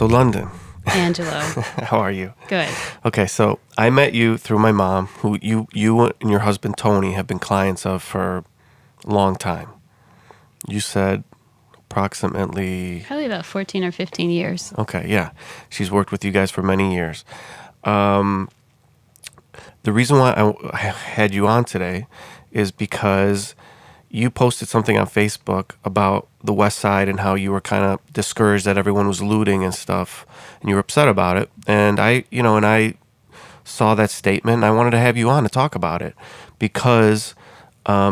So London. Angelo. How are you? Good. Okay, so I met you through my mom, who you and your husband Tony have been clients of for a long time. You said approximately... Probably about 14 or 15 years. Okay, yeah. She's worked with you guys for many years. The reason why I had you on today is because you posted something on Facebook about the West Side and how you were kind of discouraged that everyone was looting and stuff, and you were upset about it. And I saw that statement, and I wanted to have you on to talk about it because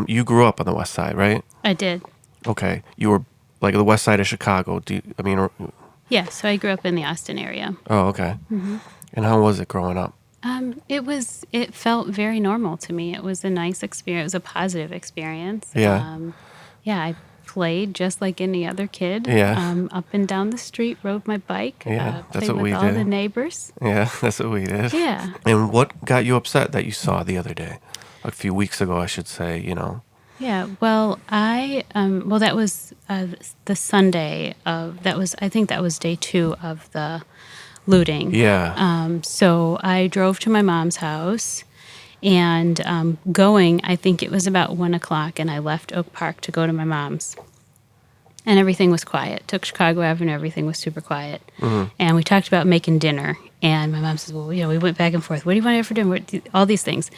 you grew up on the West Side, right? I did. Okay, you were like the West Side of Chicago. Yeah, so I grew up in the Austin area. Oh, okay. Mm-hmm. And how was it growing up? It felt very normal to me. It was a nice experience. It was a positive experience. Yeah. I played just like any other kid. Yeah. Up and down the street, rode my bike. Yeah, that's played what we with all did. the neighbors. Yeah, that's what we did. Yeah. And what got you upset that you saw the other day? A few weeks ago, I should say, Yeah, well, that was the Sunday I think that was day 2 of the looting. Yeah. So I drove to my mom's house and I think it was about 1 o'clock, and I left Oak Park to go to my mom's. And everything was quiet. Took Chicago Avenue, everything was super quiet. Mm-hmm. And we talked about making dinner. And my mom says, well, we went back and forth. What do you want to have for dinner? All these things.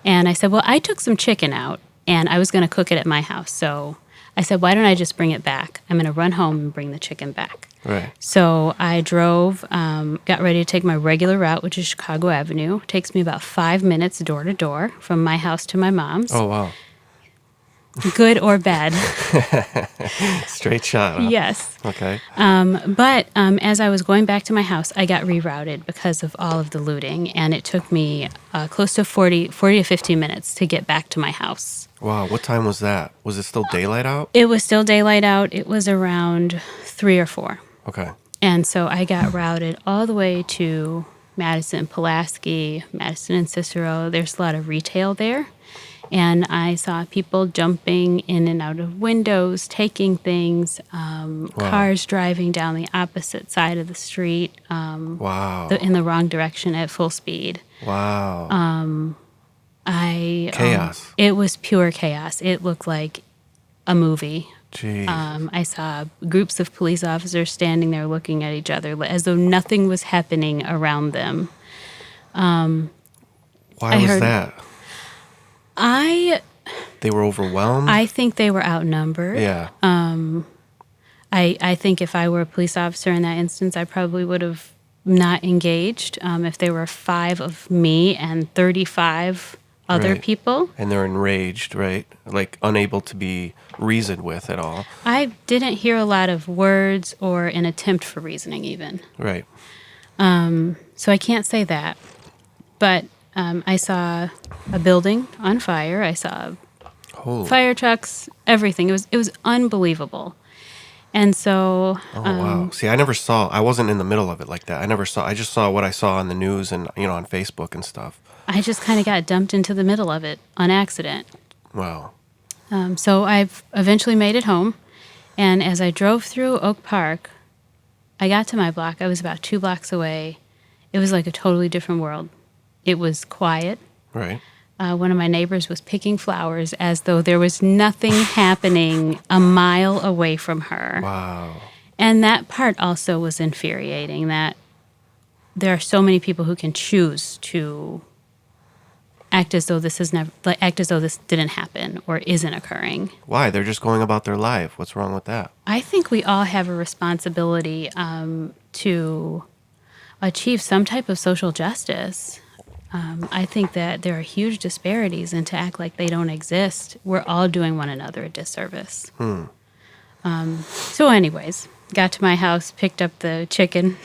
And I said, well, I took some chicken out, and I was going to cook it at my house. So I said, why don't I just bring it back? I'm going to run home and bring the chicken back. Right. So I drove, got ready to take my regular route, which is Chicago Avenue. It takes me about 5 minutes door to door from my house to my mom's. Oh, wow. Good or bad. Straight shot. Huh? Yes. Okay. But as I was going back to my house, I got rerouted because of all of the looting, and it took me close to 40 to 50 minutes to get back to my house. Wow. What time was that? Was it still daylight out? It was still daylight out. It was around 3 or 4. Okay. And so I got routed all the way to Madison, Pulaski, Madison and Cicero. There's a lot of retail there. And I saw people jumping in and out of windows, taking things, cars driving down the opposite side of the street. Wow. In the wrong direction at full speed. Wow. Chaos. It was pure chaos. It looked like a movie. Jeez. I saw groups of police officers standing there looking at each other as though nothing was happening around them. Why was that? They were overwhelmed? I think they were outnumbered. Yeah. I think if I were a police officer in that instance, I probably would have not engaged. If there were 5 of me and 35 other people. And they're enraged, right? Like unable to be reasoned with at all. I didn't hear a lot of words or an attempt for reasoning even. Right. So I can't say that. But I saw a building on fire. I saw fire trucks, everything. It was unbelievable. And so... wow. See, I wasn't in the middle of it like that. I just saw what I saw on the news and, on Facebook and stuff. I just kind of got dumped into the middle of it on accident. Wow. So I've eventually made it home. And as I drove through Oak Park, I got to my block. I was about 2 blocks away. It was like a totally different world. It was quiet. Right. One of my neighbors was picking flowers as though there was nothing happening a mile away from her. Wow. And that part also was infuriating, that there are so many people who can choose to act as though this didn't happen or isn't occurring. Why? They're just going about their life. What's wrong with that? I think we all have a responsibility to achieve some type of social justice. I think that there are huge disparities, and to act like they don't exist, we're all doing one another a disservice. So anyways, got to my house, picked up the chicken,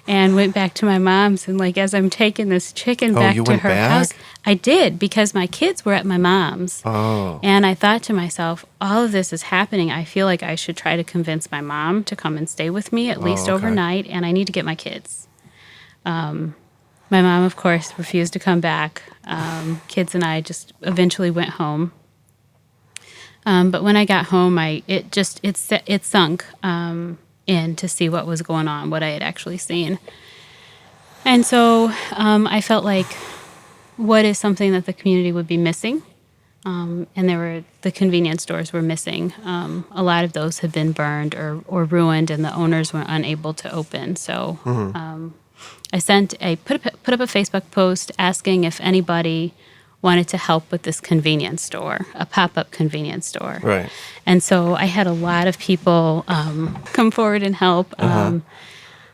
and went back to my mom's. And as I'm taking this chicken back to her house, I did, because my kids were at my mom's. Oh. And I thought to myself, all of this is happening. I feel like I should try to convince my mom to come and stay with me at least overnight, and I need to get my kids. My mom, of course, refused to come back. Kids and I just eventually went home. But when I got home, it sunk. in to see what was going on, what I had actually seen. And so I felt like, what is something that the community would be missing? And the convenience stores were missing. A lot of those had been burned or ruined, and the owners were unable to open. So I put up a Facebook post asking if anybody wanted to help with this convenience store, a pop-up convenience store. Right. And so I had a lot of people come forward and help.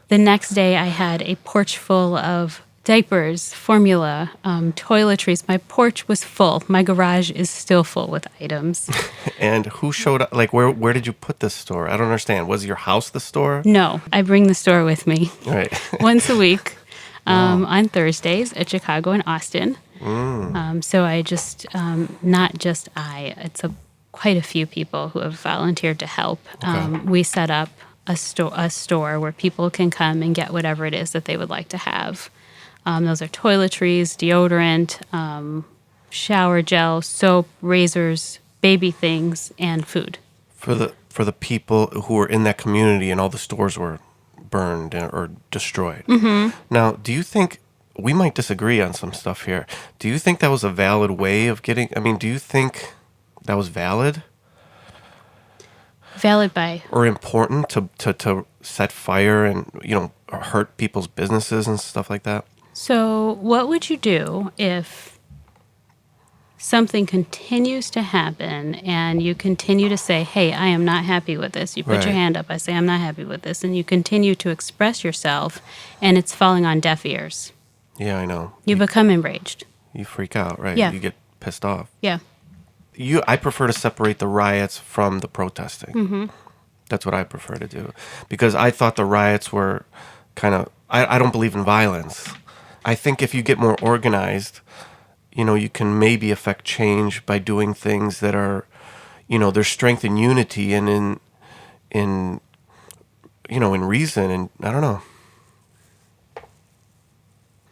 The next day I had a porch full of diapers, formula, toiletries. My porch was full. My garage is still full with items. And who showed up? Like, where did you put this store? I don't understand. Was your house the store? No, I bring the store with me Right. once a week on Thursdays at Chicago and Austin. So I just, not just it's quite a few people who have volunteered to help. Okay. We set up a store where people can come and get whatever it is that they would like to have. Those are toiletries, deodorant, shower gel, soap, razors, baby things, and food. For the people who were in that community and all the stores were burned or destroyed. Now, do you think we might disagree on some stuff here? Do you think that was a valid way of getting? I mean, do you think that was valid? Valid by? Or important to set fire and hurt people's businesses and stuff like that? So what would you do if something continues to happen and you continue to say, hey, I am not happy with this? You put Right. your hand up, I say, I'm not happy with this. And you continue to express yourself and it's falling on deaf ears. Yeah, I know. You become enraged. You freak out, right? Yeah. You get pissed off. Yeah. I prefer to separate the riots from the protesting. That's what I prefer to do. Because I thought the riots were kind of... I don't believe in violence. I think if you get more organized, you can maybe affect change by doing things that are, there's strength in unity and in reason. And I don't know.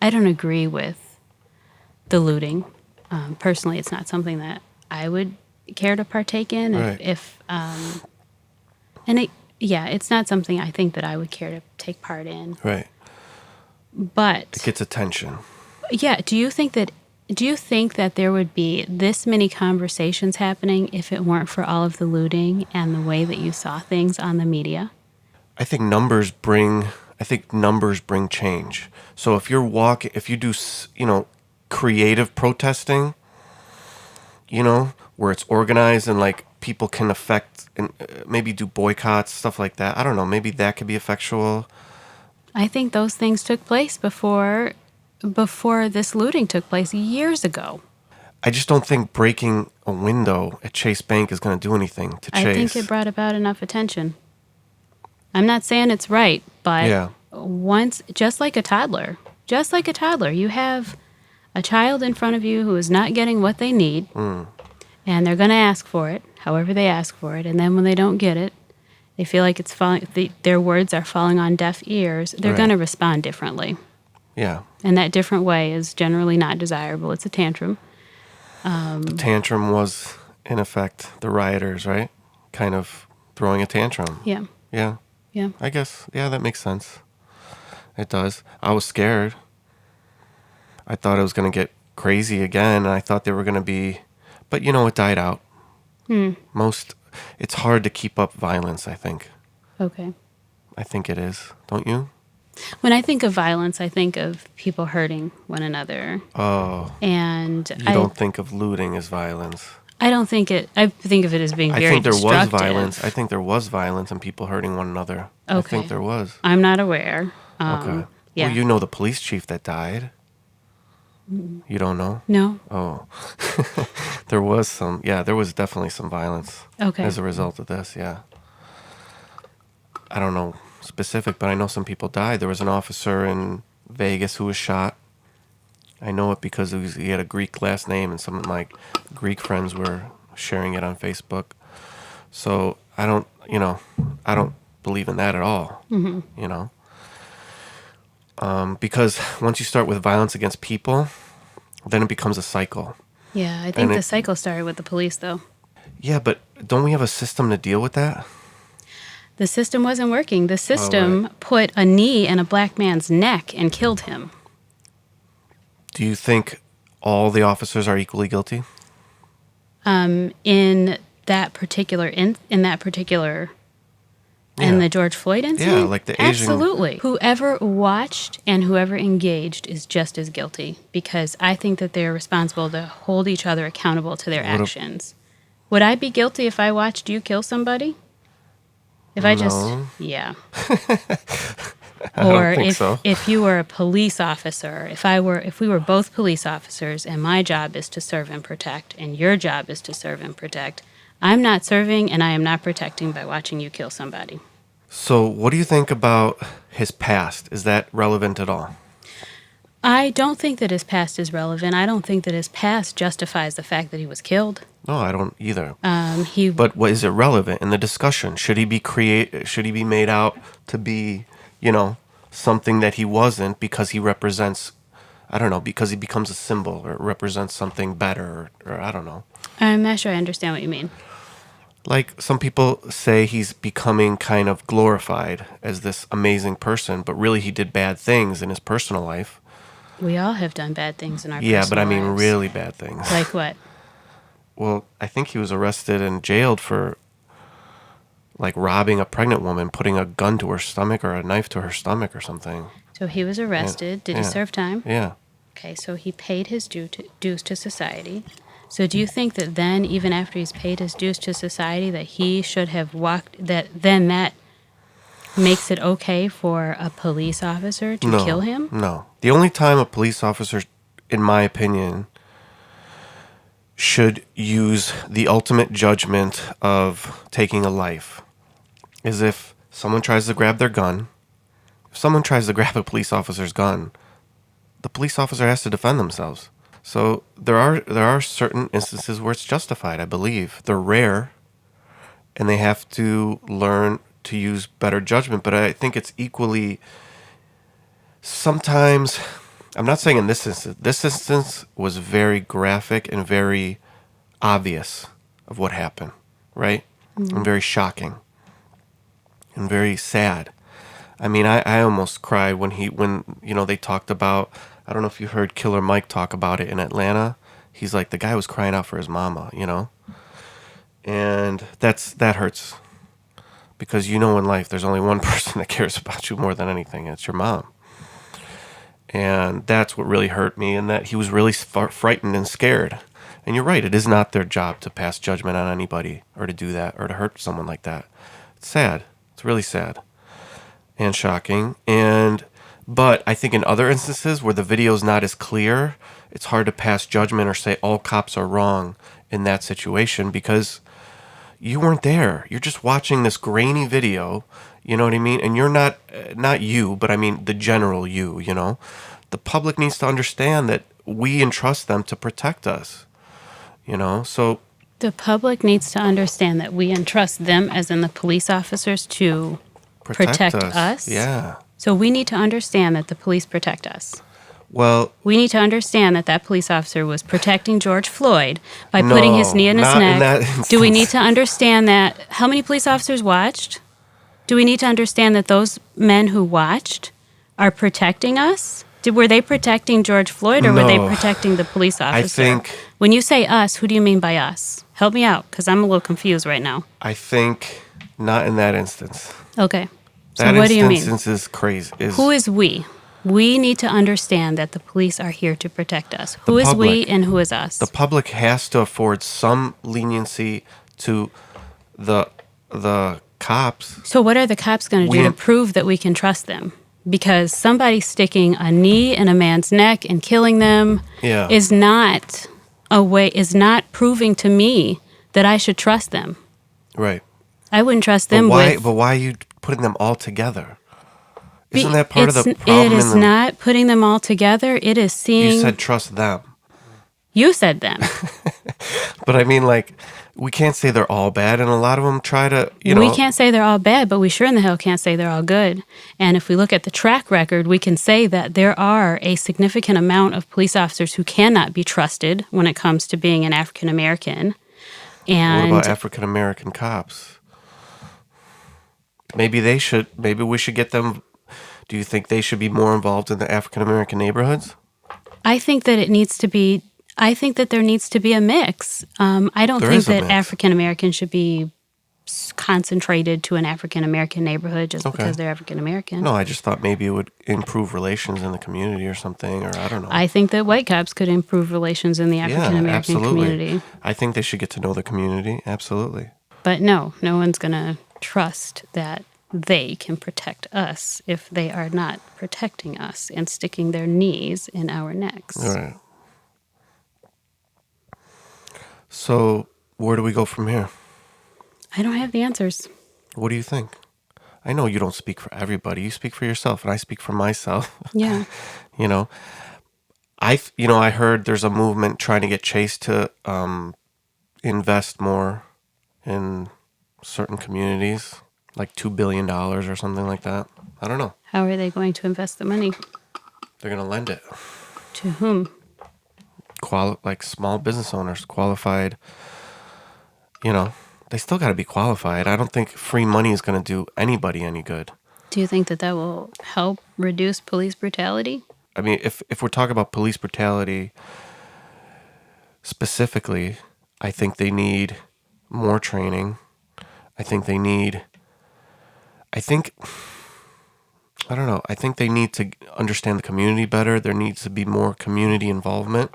I don't agree with the looting. Personally, it's not something that I would care to partake in. Right. It's not something I think that I would care to take part in. Right. But It gets attention. yeah, do you think that there would be this many conversations happening if it weren't for all of the looting and the way that you saw things on the media? I think numbers bring change. So if you do, creative protesting, where it's organized and like people can affect and maybe do boycotts, stuff like that. I don't know. Maybe that could be effectual. I think those things took place before this looting took place years ago. I just don't think breaking a window at Chase Bank is going to do anything to Chase. I think it brought about enough attention. I'm not saying it's right, but Yeah. just like a toddler, you have a child in front of you who is not getting what they need, and they're going to ask for it, however they ask for it, and then when they don't get it, they feel like their words are falling on deaf ears. They're Right. going to respond differently. Yeah. And that different way is generally not desirable. It's a tantrum. The tantrum was, in effect, the rioters, right? Kind of throwing a tantrum. Yeah. Yeah. Yeah. I guess, yeah, that makes sense. It does. I was scared. I thought it was going to get crazy again, and I thought they were going to be... But, it died out. It's hard to keep up violence, I think. Okay. I think it is. Don't you? When I think of violence, I think of people hurting one another. Oh. And You don't think of looting as violence. I think of it as being very destructive. I think there was violence and people hurting one another. Okay. I think there was. I'm not aware. Okay. Yeah. Well, you know the police chief that died. You don't know? No. Oh. There was definitely some violence. Okay. As a result of this, yeah. I don't know specific, but I know some people died. There was an officer in Vegas who was shot. I know it because he had a Greek last name, and some of my Greek friends were sharing it on Facebook. So I don't believe in that at all. Because once you start with violence against people, then it becomes a cycle. Yeah, I think the cycle started with the police, though. Yeah, but don't we have a system to deal with that? The system wasn't working. The system right. put a knee in a black man's neck and killed him. Do you think all the officers are equally guilty? In that particular in the George Floyd incident? Yeah, like the Asian. Absolutely. Whoever watched and whoever engaged is just as guilty, because I think that they're responsible to hold each other accountable to their actions. Would I be guilty if I watched you kill somebody? If I just, No. yeah. I Or don't think so. if you were a police officer, if we were both police officers and my job is to serve and protect and your job is to serve and protect, I'm not serving and I am not protecting by watching you kill somebody. So, what do you think about his past? Is that relevant at all? I don't think that his past is relevant. I don't think that his past justifies the fact that he was killed. No, I don't either. He But what is it relevant in the discussion? Should he be made out to be, something that he wasn't because he represents, I don't know, because he becomes a symbol or represents something better or I don't know. I'm not sure I understand what you mean. Like some people say he's becoming kind of glorified as this amazing person, but really he did bad things in his personal life. We all have done bad things in our Yeah, but I personal mean lives. really bad things. Like what? Well, I think he was arrested and jailed for like robbing a pregnant woman, putting a gun to her stomach or a knife to her stomach or something. So he was arrested. Did he Yeah. serve time? Yeah. Okay, so he paid his dues to society. So do you think that then, even after he's paid his dues to society, that he should have that makes it okay for a police officer to No. kill him? No. The only time a police officer, in my opinion, should use the ultimate judgment of taking a life is if someone tries to grab their gun. If someone tries to grab a police officer's gun, the police officer has to defend themselves. So there are certain instances where it's justified, I believe. They're rare, and they have to learn to use better judgment. But I think it's equally sometimes. I'm not saying in this instance. This instance was very graphic and very obvious of what happened, right? Mm-hmm. And very shocking and very sad. I mean, I almost cried when they talked about. I don't know if you heard Killer Mike talk about it in Atlanta. He's like, the guy was crying out for his mama, and that hurts because in life there's only one person that cares about you more than anything. It's your mom. And that's what really hurt me, and that he was really frightened and scared. And you're right, it is not their job to pass judgment on anybody or to do that or to hurt someone like that. It's sad. It's really sad and shocking. But I think in other instances where the video is not as clear, it's hard to pass judgment or say all cops are wrong in that situation because you weren't there. You're just watching this grainy video, you know what I mean? And you're not you, but I mean the general you, The public needs to understand that we entrust them to protect us, So The public needs to understand that we entrust them, as in the police officers, to protect us. Yeah. So we need to understand that the police protect us. Well, We need to understand that police officer was protecting George Floyd by putting his knee in his not in neck. that instance. Do we need to understand that? How many police officers watched? Do we need to understand that those men who watched are protecting us? Were they protecting George Floyd, or were they No. protecting the police officer? I think When you say us, who do you mean by us? Help me out, because I'm a little confused right now. not in that instance. Okay. So That what do you mean? instance is crazy. Who is we? We need to understand that the police are here to protect us. Who is we public. and who is us? The public has to afford some leniency to the cops. So what are the cops going to do to prove that we can trust them? Because somebody sticking a knee in a man's neck and killing them Yeah. is not proving to me that I should trust them. Right. I wouldn't trust them But why are you putting them all together? Isn't that part of the problem? It is not putting them all together. It is seeing... You said trust them. You said them. But I mean, like, we can't say they're all bad, and a lot of them try to, We can't say they're all bad, but we sure in the hell can't say they're all good. And if we look at the track record, we can say that there are a significant amount of police officers who cannot be trusted when it comes to being an African American. And What about African American cops? Maybe we should get them. Do you think they should be more involved in the African American neighborhoods? I think that it needs to be. I think that there needs to be a mix. I don't There think is a that mix. African Americans should be concentrated to an African American neighborhood just Okay. because they're African American. No, I just thought maybe it would improve relations in the community or something, or I don't know. I think that white cops could improve relations in the African Yeah, American absolutely. community. I think they should get to know the community. Absolutely. But no one's going to trust that they can protect us if they are not protecting us and sticking their knees in our necks. All right. So, where do we go from here? I don't have the answers. What do you think? I know you don't speak for everybody. You speak for yourself, and I speak for myself. Yeah. You know, I heard there's a movement trying to get Chase to invest more in certain communities, like $2 billion or something like that. I don't know. How are they going to invest the money? They're gonna lend it. To whom? Like small business owners, qualified. They still got to be qualified. I don't think free money is going to do anybody any good. Do you think that will help reduce police brutality? I mean, if we're talking about police brutality specifically, I think they need more training. I think they need. I don't know. I think they need to understand the community better. There needs to be more community involvement.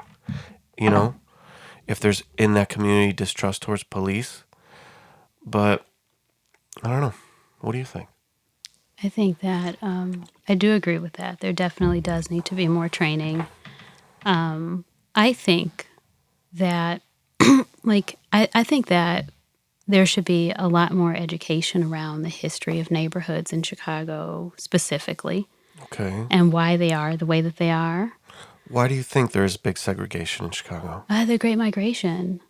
If there's in that community distrust towards police. But I don't know. What do you think? I think that I do agree with that. There definitely does need to be more training. I think that, I think that there should be a lot more education around the history of neighborhoods in Chicago specifically. Okay. And why they are the way that they are. Why do you think there's big segregation in Chicago? The Great Migration.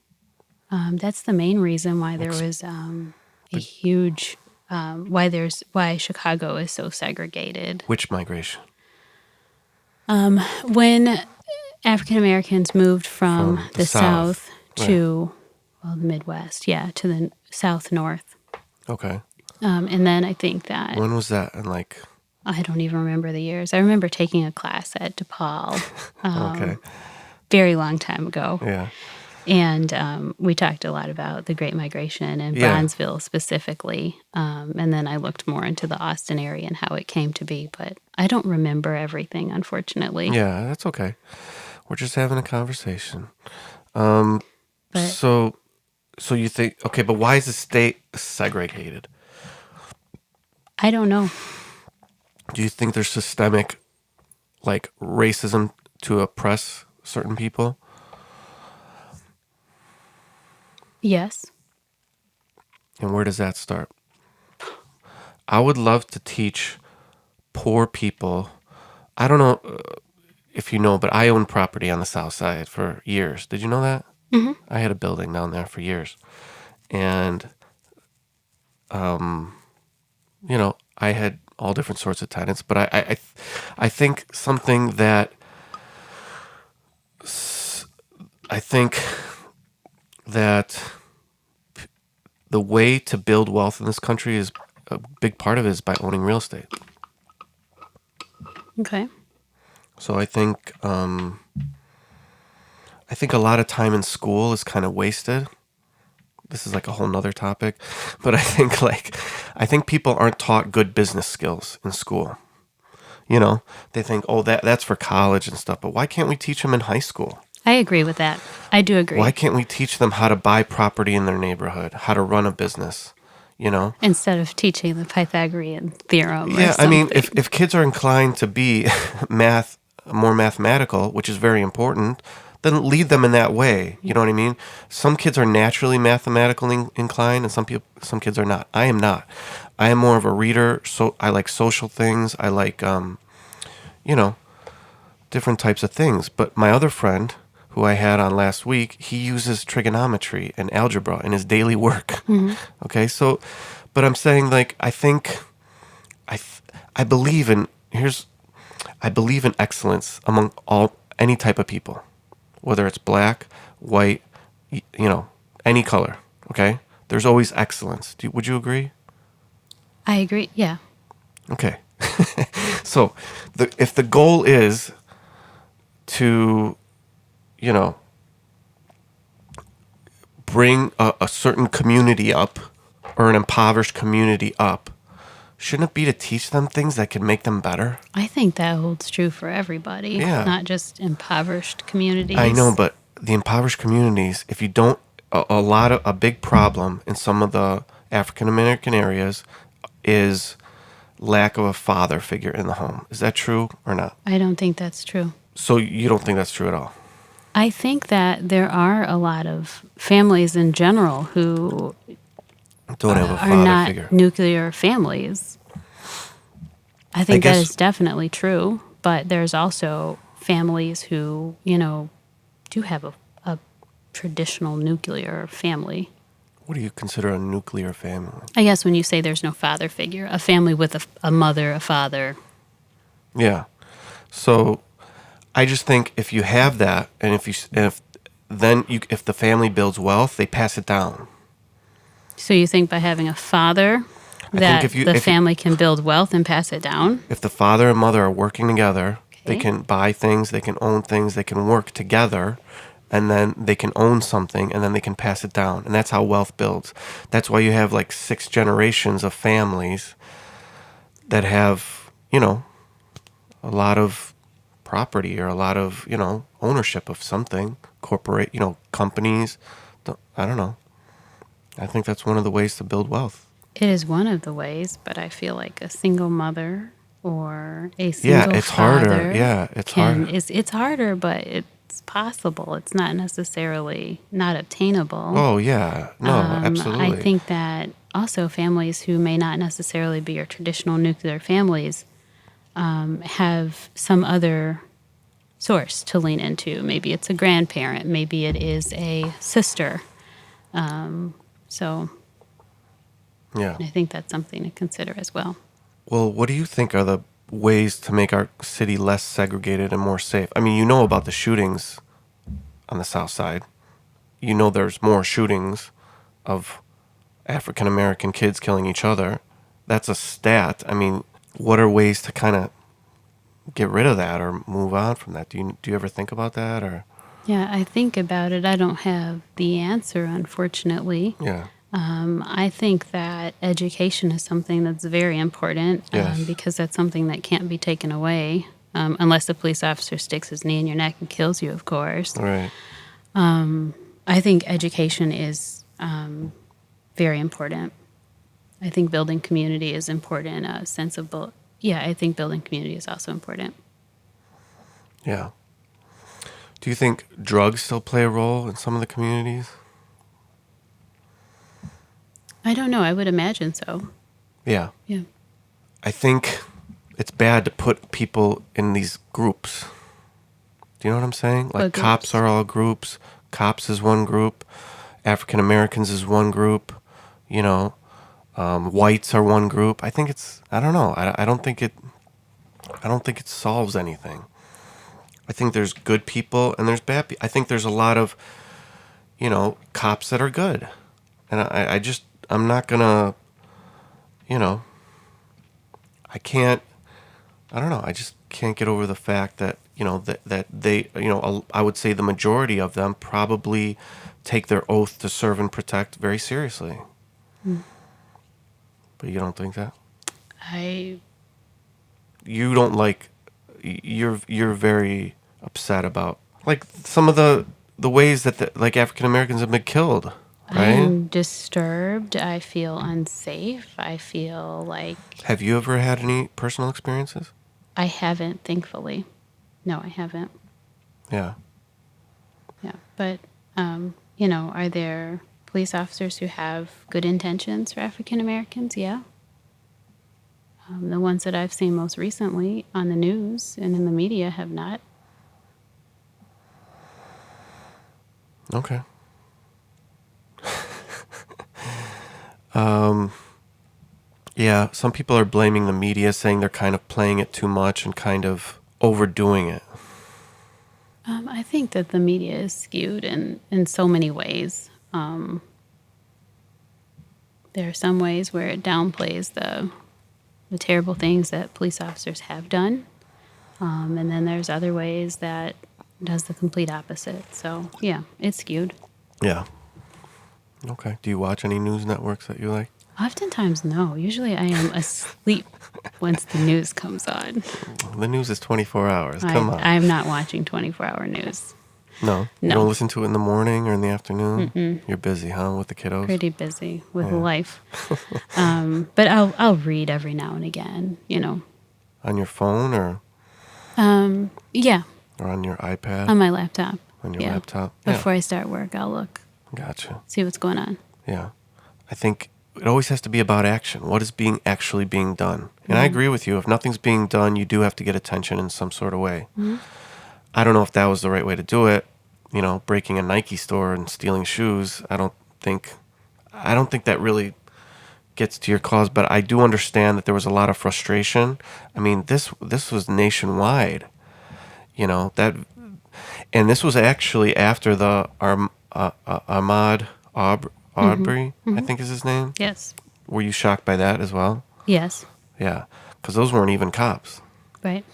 That's the main reason why there was a huge why Chicago is so segregated. Which migration? When African Americans moved from the South to the Midwest, to the South North. Okay. And then I think that when was that? And I don't even remember the years. I remember taking a class at DePaul. Okay. Very long time ago. Yeah. And we talked a lot about the Great Migration and Bronzeville specifically. And then I looked more into the Austin area and how it came to be. But I don't remember everything, unfortunately. Yeah, that's okay. We're just having a conversation. But so you think, okay, but why is the state segregated? I don't know. Do you think there's systemic, racism to oppress certain people? Yes. And where does that start? I would love to teach poor people. I don't know if you know, but I owned property on the South Side for years. Did you know that? Mm-hmm. I had a building down there for years. And, I had all different sorts of tenants. But I think something that the way to build wealth in this country is a big part of it is by owning real estate. Okay. So I think a lot of time in school is kind of wasted. This is a whole nother topic, but I think people aren't taught good business skills in school. They think, oh, that's for college and stuff, but why can't we teach them in high school? I agree with that. I do agree. Why can't we teach them how to buy property in their neighborhood, how to run a business, Instead of teaching the Pythagorean theorem. Yeah, or something. I mean, if kids are inclined to be more mathematical, which is very important, then lead them in that way. You know what I mean? Some kids are naturally mathematically inclined, and some kids are not. I am not. I am more of a reader, so I like social things. I like, different types of things. But my other friend, who I had on last week, he uses trigonometry and algebra in his daily work. Mm-hmm. Okay, so, but I'm saying I think, I believe in excellence among any type of people, whether it's black, white, any color. Okay, there's always excellence. Would you agree? I agree. Yeah. Okay. So if the goal is to, you know, bring a certain community up or an impoverished community up, shouldn't it be to teach them things that can make them better? I think that holds true for everybody, Yeah. not just impoverished I know, communities. but the impoverished communities, if you don't, a big problem in some of the African American areas is lack of a father figure in the home. Is that true or not? I don't think that's true. So you don't think that's true at all? I think that there are a lot of families in general who Don't have a are father not figure. nuclear families. I I think that guess, is definitely true, but there's also families who, do have a traditional nuclear family. what do you consider a nuclear family? I guess when you say there's no father figure, a family with a mother, a father. Yeah. So I just think if you have that, and if the family builds wealth, they pass it down. So you think by having a father I think that the family can build wealth and pass it down? if the father and mother are working together, they Okay. can buy things, they can own things, they can work together, and then they can own something, and then they can pass it down, and that's how wealth builds. That's why you have like 6 generations of families that have, a lot of property or a lot of, ownership of something, corporate, companies. I don't know. I think that's one of the ways to build wealth. It is one of the ways, but I feel like a single mother or a Yeah, single it's harder. father Yeah, it's harder. it's harder, but it's possible. It's not necessarily not obtainable. Oh, yeah. No, I absolutely. think that also families who may not necessarily be your traditional nuclear families have some other source to lean into. Maybe it's a grandparent, maybe it is a sister. So Yeah. I think that's something to consider as well. Well, what do you think are the ways to make our city less segregated and more safe? I mean, you know about the shootings on the south side. You know there's more shootings of African American kids killing each other. That's a stat. I mean, what are ways to kind of get rid of that or move on from that? Do you ever think about that or Yeah, I think about it. I don't have the answer, unfortunately. yeah. I think that education is something that's very important Yes. because that's something that can't be taken away unless the police officer sticks his knee in your neck and kills you, of course. All right. I think education is very important. I think building community is important. A sense of, yeah, I think building community is also important. Yeah. Do you think drugs still play a role in some of the communities? I don't know. I would imagine so. Yeah. Yeah. I think it's bad to put people in these groups. Do you know what I'm saying? Like What cops groups? are all groups. Cops is one group. African Americans is one group. You know, whites are one group. I think it's. I don't know. I don't think it. I don't think it solves anything. I think there's good people and there's bad people. I think there's a lot of, cops that are good, and I just I'm not gonna, you know, I can't. I don't know. I just can't get over the fact that that they I would say the majority of them probably take their oath to serve and protect very seriously. Mm. But you don't think that? I You don't like you're very upset about like some of the ways that like African Americans have been killed, I right? am disturbed. I feel unsafe. I feel like Have you ever had any personal experiences? I haven't, thankfully. No, I haven't. Yeah. Yeah. But, are there police officers who have good intentions for African Americans? Yeah. The ones that I've seen most recently on the news and in the media have not. Okay. Yeah, some people are blaming the media, saying they're kind of playing it too much and kind of overdoing it. I think that the media is skewed in so many ways. There are some ways where it downplays the terrible things that police officers have done. And then there's other ways that does the complete opposite. So, yeah, it's skewed. Yeah. Okay. Do you watch any news networks that you like? Oftentimes, no. Usually I am asleep once the news comes on. The news is 24 hours. Come on. I'm not watching 24-hour news. No? You No. don't listen to it in the morning or in the afternoon? Mm-mm. You're busy, huh, with the kiddos? Pretty busy with life. But I'll read every now and again, On your phone or Yeah, or on your iPad? on my laptop. On your laptop? Before I start work, I'll look, Gotcha. see what's going on. Yeah. I think it always has to be about action. What is actually being done? And I agree with you. If nothing's being done, you do have to get attention in some sort of way. Mm-hmm. I don't know if that was the right way to do it. Breaking a Nike store and stealing shoes. I don't think that really gets to your cause, but I do understand that there was a lot of frustration. I mean, this was nationwide. And this was actually after the Ahmaud Arbery, I think is his name. Yes. Were you shocked by that as well? Yes. Yeah, because those weren't even cops. Right.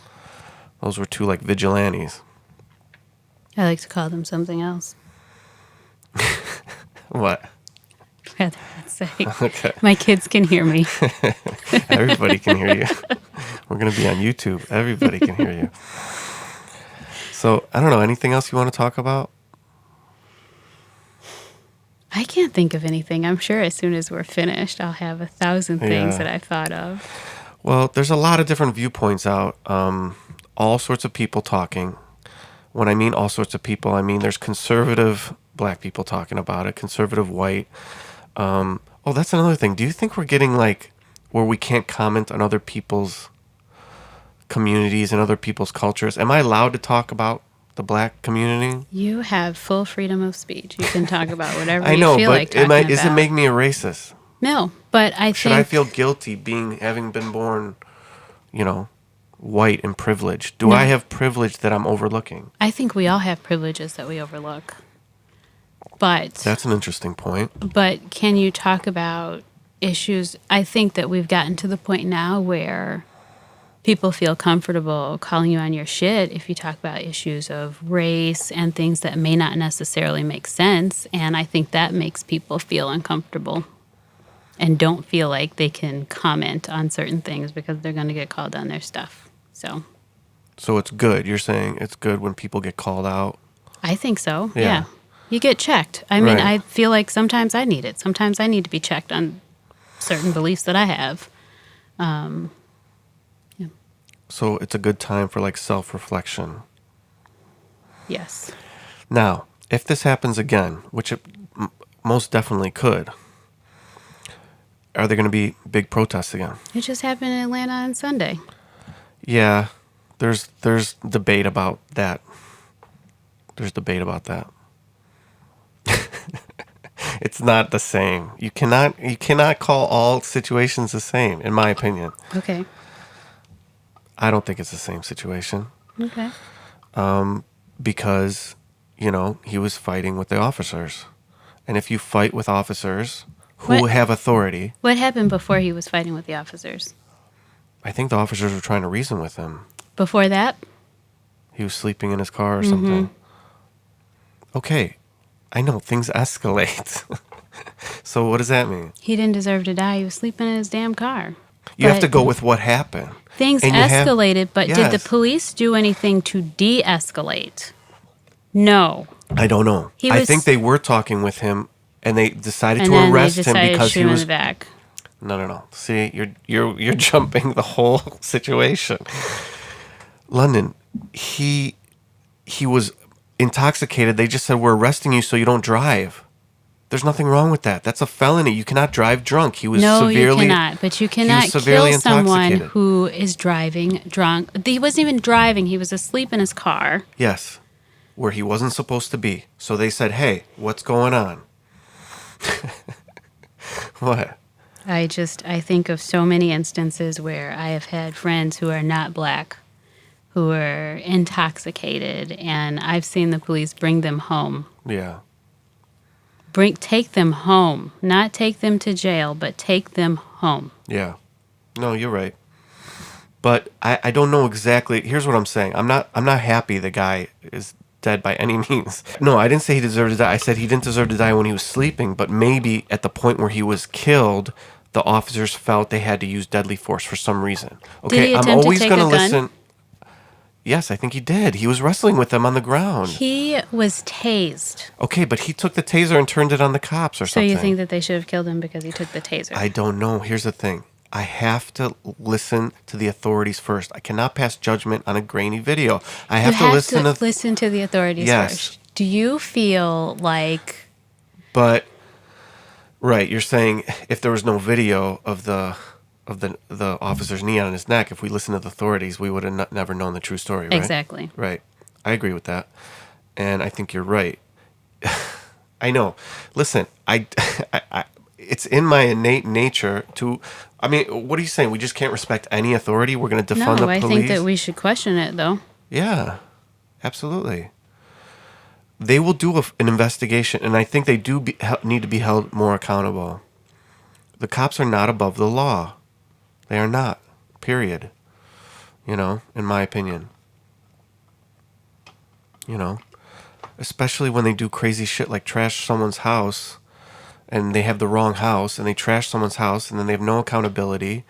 Those were two vigilantes. I like to call them something else. What? Rather not say. Okay. My kids can hear me. Everybody can hear you. We're going to be on YouTube. Everybody can hear you. So, I don't know. Anything else you want to talk about? I can't think of anything. I'm sure as soon as we're finished, I'll have 1,000 things that I've thought of. Well, there's a lot of different viewpoints out. All sorts of people talking. When I mean all sorts of people, I mean there's conservative black people talking about it, conservative white. That's another thing. Do you think we're getting where we can't comment on other people's communities and other people's cultures? Am I allowed to talk about the black community? You have full freedom of speech. You can talk about whatever I know, you feel but like talking about. does it make me a racist? No, but I Should I feel guilty having been born, white and privileged? Do I have privilege that I'm overlooking? I think we all have privileges that we overlook. But that's an interesting point. But can you talk about issues? I think that we've gotten to the point now where people feel comfortable calling you on your shit if you talk about issues of race and things that may not necessarily make sense. And I think that makes people feel uncomfortable and don't feel like they can comment on certain things because they're going to get called on their stuff. So it's good. You're saying it's good when people get called out? I think so, yeah. You get checked. I mean, I feel like sometimes I need it. Sometimes I need to be checked on certain beliefs that I have. So it's a good time for self-reflection. Yes. Now, if this happens again, which it most definitely could, are there going to be big protests again? It just happened in Atlanta on Sunday. Yeah, there's debate about that. There's debate about that. It's not the same. You cannot call all situations the same, in my opinion. Okay. I don't think it's the same situation. Okay. Because, he was fighting with the officers. And if you fight with officers who have authority... What happened before he was fighting with the officers? I think the officers were trying to reason with him. Before that? He was sleeping in his car or something. Okay. I know, things escalate. So what does that mean? He didn't deserve to die. He was sleeping in his damn car. You have to go with what happened. Things escalated, but did the police do anything to de-escalate? No. I don't know. I think they were talking with him, and they decided to arrest him because he was... back. No. See, you're jumping the whole situation. London, he was intoxicated. They just said, we're arresting you so you don't drive. There's nothing wrong with that. That's a felony. You cannot drive drunk. He was severely... you cannot. But you cannot kill someone who is driving drunk. He wasn't even driving. He was asleep in his car. Yes, where he wasn't supposed to be. So they said, hey, what's going on? What? I think of so many instances where I have had friends who are not black who are intoxicated, and I've seen the police bring them home. Yeah. take them home, not take them to jail, but take them home. Yeah. No, you're right. But I don't know exactly. Here's what I'm saying. I'm not happy the guy is dead by any means. No, I didn't say he deserved to die. I said he didn't deserve to die when he was sleeping, but maybe at the point where he was killed, the officers felt they had to use deadly force for some reason. Did he Okay, I'm attempt to always take going to a gun? listen. Yes, I think he did. He was wrestling with them on the ground. He was tased. Okay, but he took the taser and turned it on the cops or So something. you think that they should have killed him because he took the taser? I don't know. Here's the thing. I have to listen to the authorities first. I cannot pass judgment on a grainy video. I have to listen to the authorities Yes. first. Do you feel like... But right, you're saying if there was no video of the officer's knee on his neck, if we listened to the authorities, we would have never known the true story, right? Exactly. Right. I agree with that. And I think you're right. I know. Listen, I it's in my innate nature to... I mean, what are you saying? We just can't respect any authority? We're going to defund the police? No, I think that we should question it, though. Yeah, absolutely. They will do an investigation, and I think they do need to be held more accountable. The cops are not above the law. They are not, period. You know, in my opinion. You know, especially when they do crazy shit like trash someone's house, and they have the wrong house, and they trash someone's house, and then they have no accountability,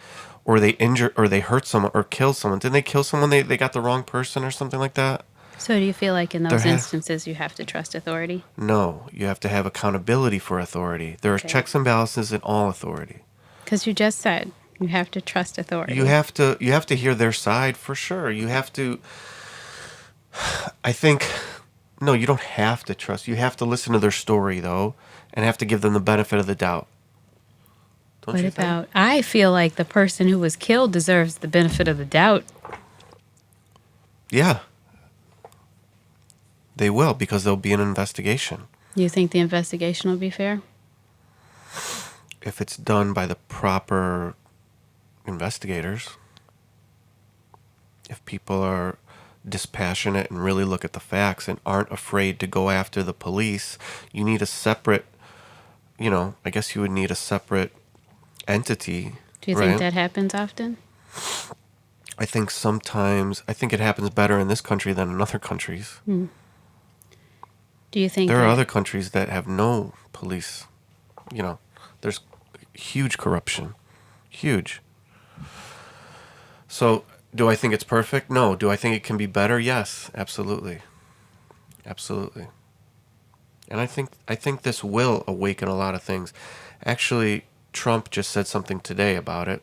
or they injure, or they hurt someone, or kill someone. Didn't they kill someone? They got the wrong person or something like that? So do you feel like in those instances you have to trust authority? No, you have to have accountability for authority. There are checks and balances in all authority. Because you just said you have to trust authority. You have to hear their side for sure. You have to... I think... No, you don't have to trust. You have to listen to their story, though, and have to give them the benefit of the doubt. Don't you think? I feel like the person who was killed deserves the benefit of the doubt. Yeah. They will, because there'll be an investigation. You think the investigation will be fair? If it's done by the proper investigators. If people are dispassionate and really look at the facts and aren't afraid to go after the police, you need a separate, I guess you would need a separate entity. Do you think that happens often? I think it happens better in this country than in other countries. Do you think there are other countries that have no police? There's huge corruption. Huge. So, do I think it's perfect? No. Do I think it can be better? Yes, absolutely. Absolutely. And I think this will awaken a lot of things. Actually, Trump just said something today about it.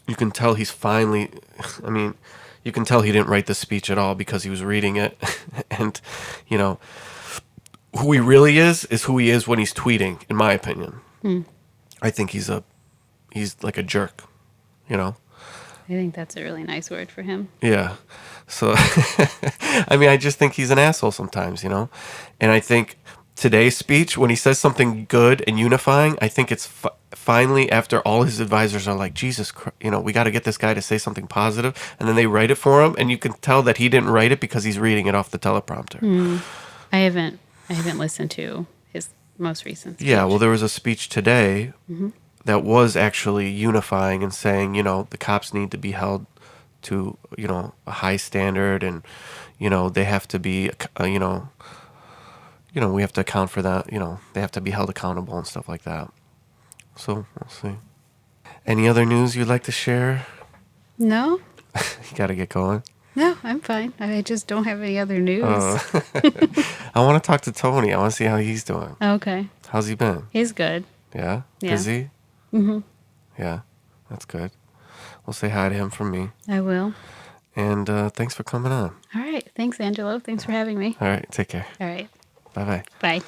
You can tell he's finally... you can tell he didn't write the speech at all because he was reading it. And, who he really is who he is when he's tweeting, in my opinion. I think he's like a jerk, I think that's a really nice word for him. Yeah. So, I just think he's an asshole sometimes, And I think today's speech, when he says something good and unifying, I think it's finally, after all his advisors are like, Jesus Christ, we got to get this guy to say something positive, and then they write it for him, and you can tell that he didn't write it because he's reading it off the teleprompter. I haven't listened to his most recent speech. Yeah, well, there was a speech today that was actually unifying and saying, the cops need to be held to, a high standard, and, they have to be, we have to account for that, they have to be held accountable and stuff like that. So, we'll see. Any other news you'd like to share? No. You got to get going. No, I'm fine. I just don't have any other news. I want to talk to Tony. I want to see how he's doing. Okay. How's he been? He's good. Yeah? Yeah. Busy? Mm-hmm. Yeah, that's good. We'll say hi to him from me. I will. And thanks for coming on. All right. Thanks, Angelo. Thanks for having me. All right. Take care. All right. Bye-bye. Bye.